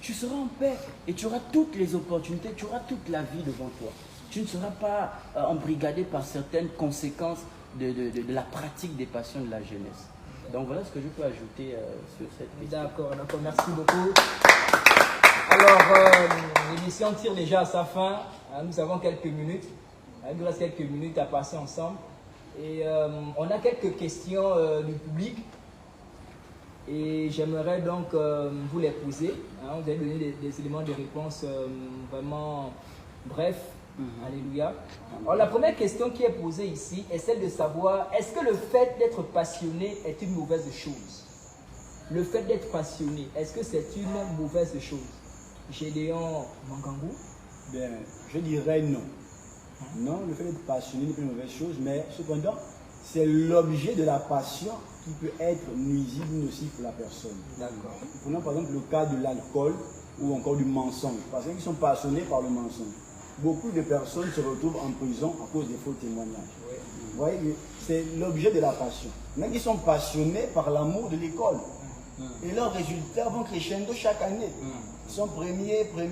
Tu seras en paix et tu auras toutes les opportunités, tu auras toute la vie devant toi. Tu ne seras pas embrigadé par certaines conséquences de la pratique des passions de la jeunesse. Donc voilà ce que je peux ajouter sur cette question. D'accord, merci beaucoup. Alors, l'émission tire déjà à sa fin. Nous avons quelques minutes. Il nous reste quelques minutes à passer ensemble. Et on a quelques questions du public. Et j'aimerais donc vous les poser. Vous allez donner des éléments de réponse vraiment brefs. Alléluia. Alors la première question qui est posée ici est celle de savoir, est-ce que le fait d'être passionné est une mauvaise chose? Le fait d'être passionné, est-ce que c'est une mauvaise chose? Gédéon Mangangou? Bien, je dirais non. Non, le fait d'être passionné n'est pas une mauvaise chose, mais cependant, c'est l'objet de la passion qui peut être nuisible ou nocif pour la personne. D'accord. Prenons par exemple le cas de l'alcool ou encore du mensonge. Parce qu'ils sont passionnés par le mensonge. Beaucoup de personnes se retrouvent en prison à cause des faux témoignages. Oui. Vous voyez, c'est l'objet de la passion. Mais ils sont passionnés par l'amour de l'école. Et leurs résultats vont crescendo chaque année. Ils sont premiers. Mais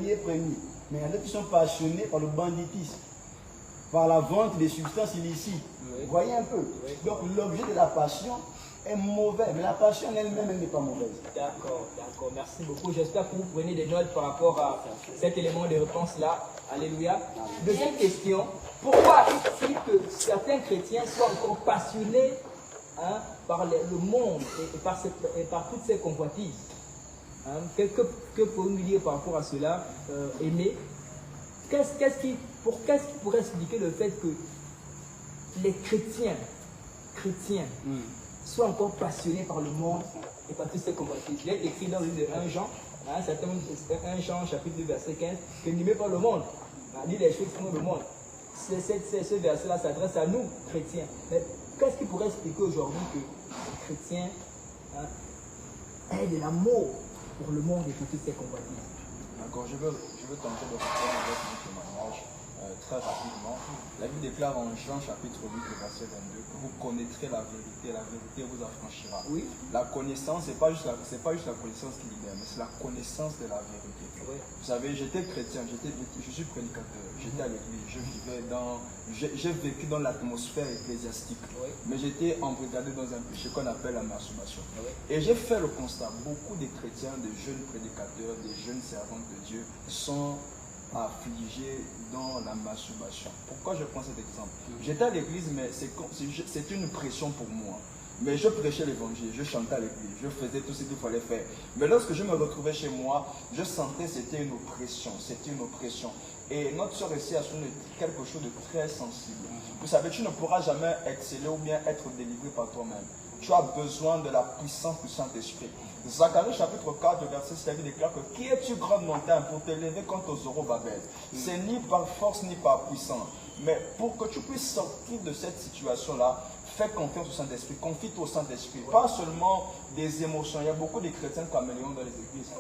il y en a qui sont passionnés par le banditisme, par la vente des substances illicites. Vous voyez un peu. Donc l'objet de la passion est mauvais, mais la passion elle-même, elle n'est pas mauvaise. D'accord, merci beaucoup. J'espère que vous prenez des notes par rapport à cet élément de réponse-là. Alléluia. Deuxième question, pourquoi est-il que certains chrétiens soient encore passionnés par le monde et par toutes ces convoitises? Que pouvez-vous dire par rapport à cela, Aimé? Qu'est-ce qui pourrait expliquer le fait que les chrétiens soient encore passionnés par le monde et par toutes ces convoitises? Il est écrit dans le livre de 1 Jean, 1 Jean chapitre 2 verset 15, que n'aimez pas le monde, ni les choses qui sont dans le monde. Ce verset-là s'adresse à nous, chrétiens. Mais qu'est-ce qui pourrait expliquer aujourd'hui que les chrétiens aient de l'amour pour le monde et pour toutes ces convoitises? D'accord, je veux tenter de répondre avec mon témoignage très rapidement. La Bible déclare en Jean chapitre 8, verset 22, que vous connaîtrez la vérité vous affranchira. Oui. La connaissance, c'est pas juste la connaissance qui libère, mais c'est la connaissance de la vérité. Oui. Vous savez, j'étais chrétien, je suis prédicateur, j'étais à l'église, j'ai vécu dans l'atmosphère ecclésiastique, Oui. mais j'étais embrigadé dans un péché qu'on appelle la masturbation. Oui. Et j'ai fait le constat, beaucoup de chrétiens, de jeunes prédicateurs, des jeunes servants de Dieu sont affligés dans la masturbation. Pourquoi je prends cet exemple? J'étais à l'église, mais c'est une pression pour moi. Mais je prêchais l'évangile, je chantais à l'église, je faisais tout ce qu'il fallait faire. Mais lorsque je me retrouvais chez moi, je sentais que c'était une oppression, Et notre soeur ici a souligné quelque chose de très sensible. Vous savez, tu ne pourras jamais exceller ou bien être délivré par toi-même. Tu as besoin de la puissance du Saint-Esprit. Zacharie chapitre 4, verset 7 déclare que qui es-tu grande montagne pour t'élever contre aux Zorobabel? C'est ni par force ni par puissance. Mais pour que tu puisses sortir de cette situation-là, fais confiance au Saint-Esprit, confie-toi au Saint-Esprit. Pas seulement des émotions. Il y a beaucoup de chrétiens caméléons dans les églises.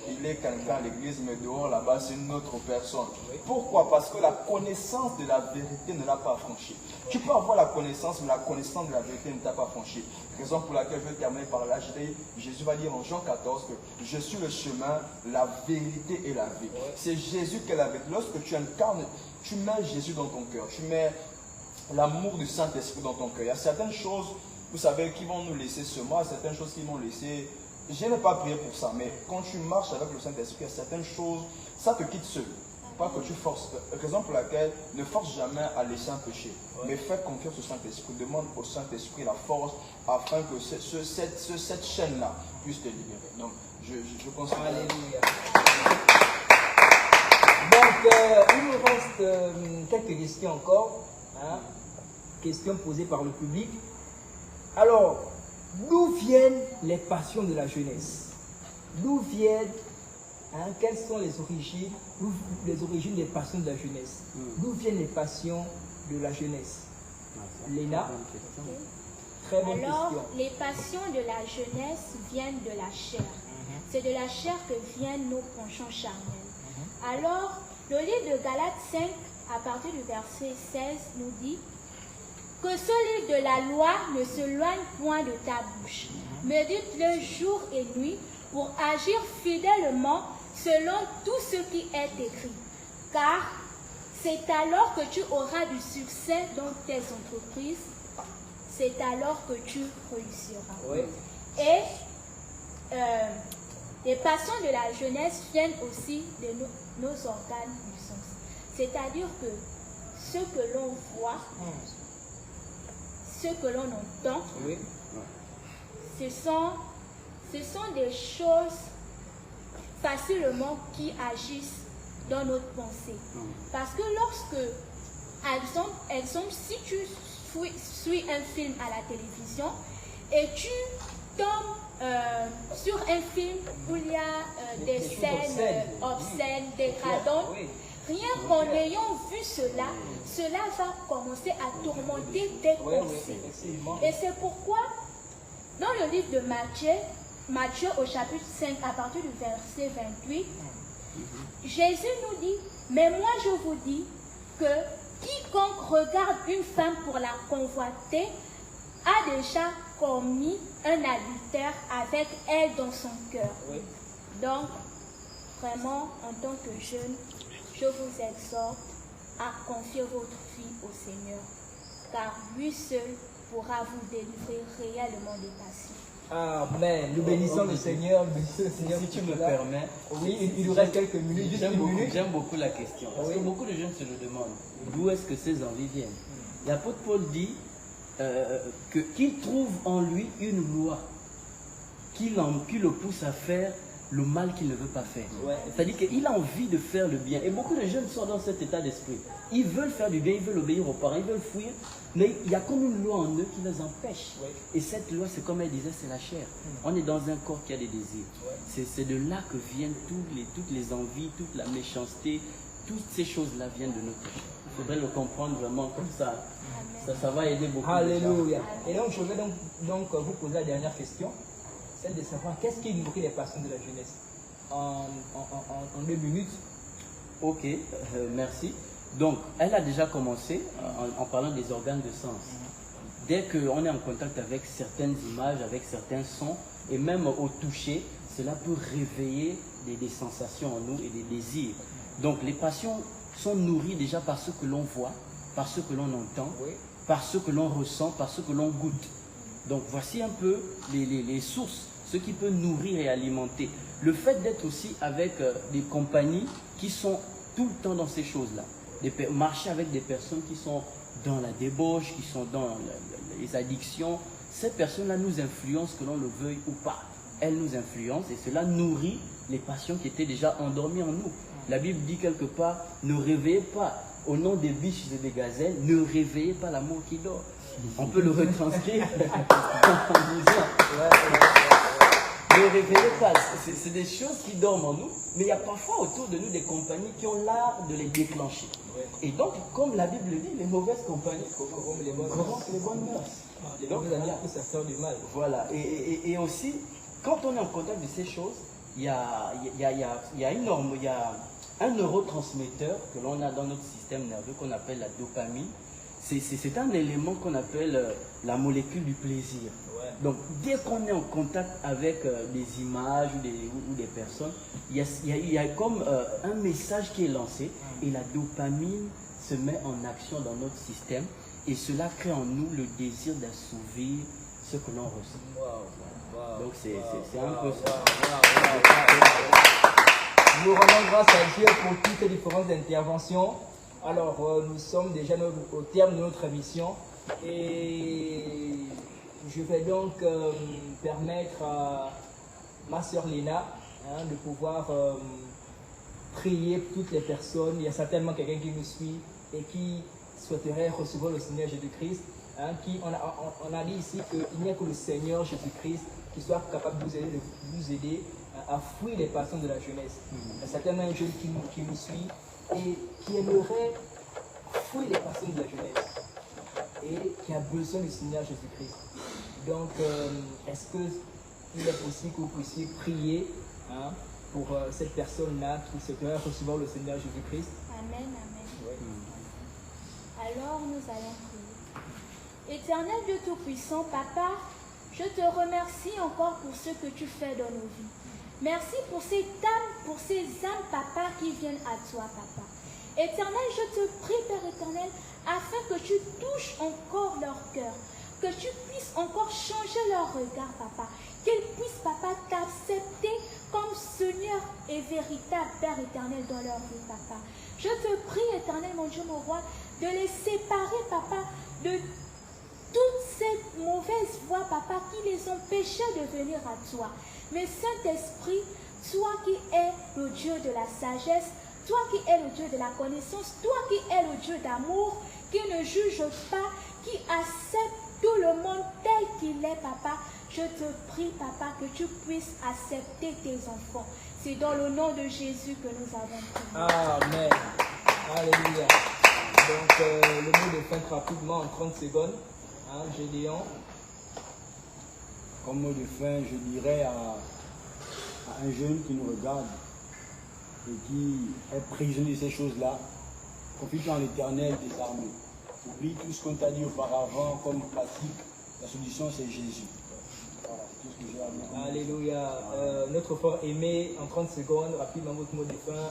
Il est quelqu'un à l'église, mais dehors là-bas, c'est une autre personne. Pourquoi? Parce que la connaissance de la vérité ne l'a pas franchi. Tu peux avoir la connaissance, mais la connaissance de la vérité ne t'a pas franchi. Raison pour laquelle je vais terminer par là. Jésus va dire en Jean 14 que je suis le chemin, la vérité et la vie. C'est Jésus qui est la vérité. Lorsque tu incarnes, tu mets Jésus dans ton cœur. Tu mets l'amour du Saint-Esprit dans ton cœur. Il y a certaines choses, vous savez, qui vont nous laisser seulement, certaines choses qui vont laisser... Je n'ai pas prié pour ça, mais quand tu marches avec le Saint-Esprit, il y a certaines choses, ça te quitte seul. Pas que tu forces. Raison pour laquelle ne force jamais à laisser un péché. Mais fais confiance au Saint-Esprit. Demande au Saint-Esprit la force afin que cette chaîne-là puisse te libérer. Donc, je pense que... Alléluia. Donc, il nous reste quelques questions encore. Questions posées par le public. Alors, d'où viennent les passions de la jeunesse? D'où viennent, quelles sont les origines des passions de la jeunesse? D'où viennent les passions de la jeunesse? Léna? Très bonne Alors, question. les passions de la jeunesse viennent de la chair. C'est de la chair que viennent nos penchants charnels. Alors, le livre de Galates 5 à partir du verset 16, nous dit que ce livre de la loi ne s'éloigne point de ta bouche. Médite-le jour et nuit pour agir fidèlement selon tout ce qui est écrit. Car c'est alors que tu auras du succès dans tes entreprises. C'est alors que tu réussiras. Oui. Et les passions de la jeunesse viennent aussi de nos organes du sens. C'est-à-dire que ce que l'on voit, ce que l'on entend, Oui. ce sont des choses facilement qui agissent dans notre pensée. Parce que lorsque, exemple, si tu suis un film à la télévision et tu tombes sur un film où il y a des choses scènes obscènes, dégradantes, Oui. rien qu'en ayant vu cela, cela va commencer à tourmenter tes Oui, pensées. effectivement. Et c'est pourquoi, dans le livre de Matthieu au chapitre 5, à partir du verset 28, Jésus nous dit, mais moi je vous dis que quiconque regarde une femme pour la convoiter a déjà commis un adultère avec elle dans son cœur. Oui. Donc, vraiment, en tant que jeune, je vous exhorte à confier votre vie au Seigneur, car lui seul pourra vous délivrer réellement des passions. Amen. Nous bénissons le Seigneur. Nous bénissons le Seigneur. Si tu me Là. permets, Oui, il nous reste quelques minutes. Juste une minute. j'aime beaucoup la question. Parce que beaucoup de jeunes se le demandent. D'où est-ce que ces envies viennent? L'apôtre Paul dit qu'il trouve en lui une loi qui le pousse à faire le mal qu'il ne veut pas faire. Ouais. C'est-à-dire qu'il a envie de faire le bien. Et beaucoup de jeunes sont dans cet état d'esprit. Ils veulent faire du bien, ils veulent obéir aux parents, ils veulent fuir, mais il y a comme une loi en eux qui les empêche. Ouais. Et cette loi, c'est comme elle disait, c'est la chair. On est dans un corps qui a des désirs. Ouais. C'est de là que viennent toutes les envies, toute la méchanceté, toutes ces choses-là viennent de notre chair. Il faudrait le comprendre vraiment comme ça. Ça va aider beaucoup. de gens. Alléluia. Et donc, je vais donc vous poser la dernière question, celle de savoir qu'est-ce qui nourrit les passions de la jeunesse en 2 minutes. Ok, merci. Donc, elle a déjà commencé en parlant des organes de sens. Dès qu'on est en contact avec certaines images, avec certains sons, et même au toucher, cela peut réveiller des sensations en nous et des désirs. Donc, les passions sont nourries déjà par ce que l'on voit, par ce que l'on entend, Oui. par ce que l'on ressent, par ce que l'on goûte. Donc, voici un peu les sources, ce qui peut nourrir et alimenter. Le fait d'être aussi avec des compagnies qui sont tout le temps dans ces choses-là. Marcher avec des personnes qui sont dans la débauche, qui sont dans les addictions. Ces personnes-là nous influencent, que l'on le veuille ou pas. Elles nous influencent et cela nourrit les passions qui étaient déjà endormies en nous. La Bible dit quelque part, ne réveillez pas, au nom des biches et des gazelles, ne réveillez pas l'amour qui dort. On peut le retranscrire en disant, ne réveillez pas. C'est des choses qui dorment en nous, mais il y a parfois autour de nous des compagnies qui ont l'art de les déclencher. Et donc, comme la Bible dit, les mauvaises compagnies corrompent les bonnes mœurs. Les mauvais amis poussent à faire du mal. Voilà. Et aussi, quand on est en contact de ces choses, il y a un neurotransmetteur que l'on a dans notre système nerveux qu'on appelle la dopamine. C'est un élément qu'on appelle la molécule du plaisir. Ouais. Donc, dès qu'on est en contact avec des images ou des personnes, il y a comme un message qui est lancé et la dopamine se met en action dans notre système et cela crée en nous le désir d'assouvir ce que l'on ressent. Donc, c'est un peu ça. Nous rendons grâce à Dieu pour toutes ces différentes interventions. Alors, nous sommes déjà au terme de notre émission et je vais donc permettre à ma sœur Léna de pouvoir prier pour toutes les personnes. Il y a certainement quelqu'un qui nous suit et qui souhaiterait recevoir le Seigneur Jésus-Christ. On a dit ici qu'il n'y a que le Seigneur Jésus-Christ qui soit capable de vous aider à fuir les passions de la jeunesse. Il y a certainement un jeune qui nous suit et qui aimerait fuir les passions de la jeunesse et qui a besoin du Seigneur Jésus-Christ. Donc, est-ce qu'il est possible que vous puissiez prier pour cette personne-là qui souhaiterait recevoir le Seigneur Jésus-Christ? Amen, amen. Oui. Alors nous allons prier. Éternel Dieu Tout-Puissant, Papa, je te remercie encore pour ce que tu fais dans nos vies. Merci pour ces âmes, Papa, qui viennent à toi, Papa. Éternel, je te prie, Père éternel, afin que tu touches encore leur cœur, que tu puisses encore changer leur regard, Papa, qu'ils puissent, Papa, t'accepter comme Seigneur et véritable Père éternel dans leur vie, Papa. Je te prie, éternel, mon Dieu, mon roi, de les séparer, Papa, de toutes ces mauvaises voies, Papa, qui les empêchaient de venir à toi. Mais Saint-Esprit, toi qui es le Dieu de la sagesse, toi qui es le Dieu de la connaissance, toi qui es le Dieu d'amour, qui ne juge pas, qui accepte tout le monde tel qu'il est, Papa, je te prie, Papa, que tu puisses accepter tes enfants. C'est dans le nom de Jésus que nous avons prié. Amen. Alléluia. Donc, le mot de fin rapidement en 30 secondes. Hein, Gédéon. Comme mot de fin, je dirais à un jeune qui nous regarde et qui est prisonnier de ces choses-là, confie-toi en l'Éternel des armées. Oublie tout ce qu'on t'a dit auparavant comme pratique. La solution, c'est Jésus. Voilà, tout ce que j'ai à dire. Alléluia. Notre frère aimé, en 30 secondes, rapidement votre mot de fin.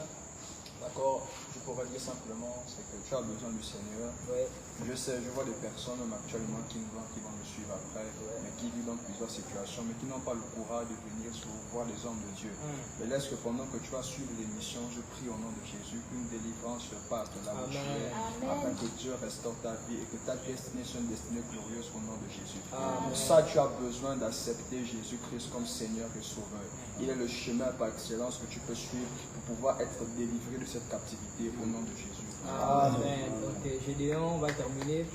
D'accord, je pourrais dire simplement, c'est que tu as besoin du Seigneur. Ouais. Je sais, je vois des personnes même actuellement qui vont me suivre après, mais qui vivent dans plusieurs situations, mais qui n'ont pas le courage de venir voir les hommes de Dieu. Mais laisse que pendant que tu vas suivre l'émission, je prie au nom de Jésus qu'une délivrance se passe de là où tu es, afin que Dieu restaure ta vie et que ta destinée soit une destinée glorieuse au nom de Jésus. Pour ça, tu as besoin d'accepter Jésus-Christ comme Seigneur et Sauveur. Il est le chemin par excellence que tu peux suivre pour pouvoir être délivré de cette captivité au nom de Jésus. Amen. Ok, Gédéon, on va terminer.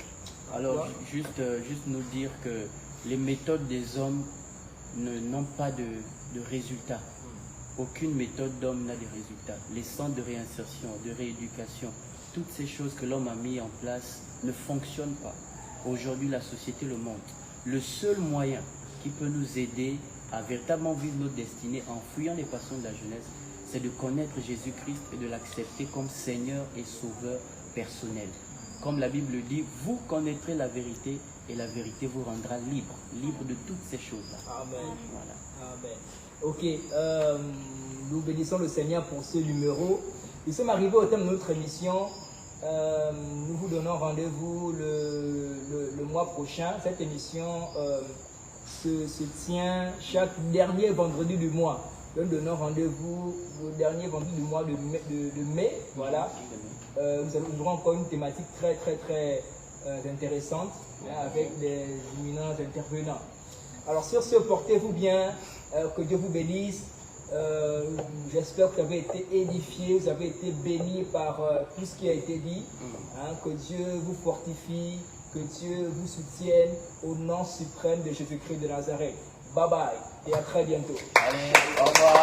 Alors, juste nous dire que les méthodes des hommes n'ont pas de résultats. Aucune méthode d'homme n'a de résultats. Les centres de réinsertion, de rééducation, toutes ces choses que l'homme a mis en place ne fonctionnent pas. Aujourd'hui, la société le montre. Le seul moyen qui peut nous aider à véritablement vivre notre destinée en fuyant les passions de la jeunesse, c'est de connaître Jésus-Christ et de l'accepter comme Seigneur et Sauveur personnel. Comme la Bible dit, vous connaîtrez la vérité et la vérité vous rendra libre de toutes ces choses-là. Amen. Voilà. Amen. Ok, nous bénissons le Seigneur pour ce numéro. Nous sommes arrivés au thème de notre émission. Nous vous donnons rendez-vous le mois prochain. Cette émission se tient chaque dernier vendredi du mois. Nous donnons rendez-vous au dernier vendredi du mois de mai. Voilà. Nous aurons encore une thématique très intéressante, hein, avec des éminents intervenants. Alors sur ce, portez-vous bien, que Dieu vous bénisse. J'espère que vous avez été édifiés, vous avez été bénis par tout ce qui a été dit. Hein, que Dieu vous fortifie, que Dieu vous soutienne au nom suprême de Jésus-Christ de Nazareth. Bye bye et à très bientôt. Allez, au revoir.